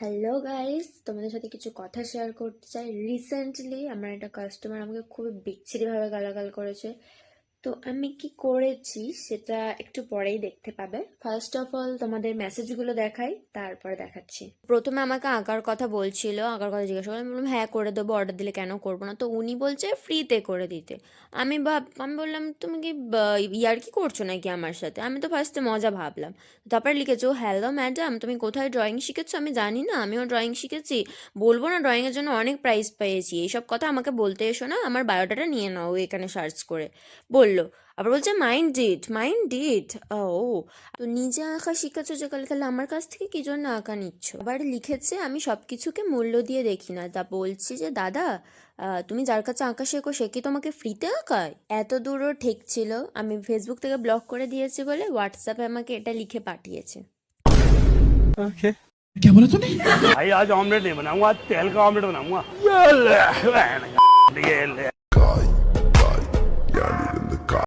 Hello guys, তোমাদের সাথে কিছু কথা শেয়ার করতে চাই। রিসেন্টলি আমার একটা কাস্টমার আমাকে খুবই বিচ্ছিরিভাবে গালাগাল করেছে। তো আমি কি করেছি সেটা একটু পরেই দেখতে পাবে। ফার্স্ট অফ অল তোমাদের মেসেজগুলো দেখাই, তারপরে দেখাচ্ছি। প্রথমে আমাকে আঁকার কথা বলছিল, আঁকার কথা জিজ্ঞাসা করলাম, আমি বললাম হ্যাঁ করে দেবো, অর্ডার দিলে কেন করবো না। তো উনি বলছে ফ্রিতে করে দিতে। আমি বললাম তুমি কি ইয়ার্কি করছো নাকি আমার সাথে? আমি তো ফার্স্টে মজা ভাবলাম। তারপরে লিখেছো হ্যালো ম্যাডাম, তুমি কোথায় ড্রয়িং শিখেছো? আমি জানি না, আমিও ড্রয়িং শিখেছি। বলবো না ড্রয়িংয়ের জন্য অনেক প্রাইজ পেয়েছি, এইসব কথা আমাকে বলতে এসো না, আমার বায়োডাটা নিয়ে নাও এখানে সার্চ করে বললো। আবার বলছে মাইন্ড ইট। ও, তো নিজে আঁকা শিখেছো যে কালে, তাহলে আমার কাছ থেকে কি জন্য আঁকা নিচ্ছ? আবার লিখেছে আমি সব কিছুকে মূল্য দিয়ে দেখি না। তা বলছি যে দাদা, তুমি যার কাছে আঁকা শেখো সে কি তোমাকে ফ্রিতে আঁকায়? এত দূরও ঠিক ছিল। আমি ফেসবুক থেকে ব্লক করে দিয়েছি বলে হোয়াটসঅ্যাপে আমাকে এটা লিখে পাঠিয়েছে। ओके। क्या बोला तूने? भाई आज ऑमलेट नहीं बनाऊंगा, आज तेल का ऑमलेट बनाऊंगा।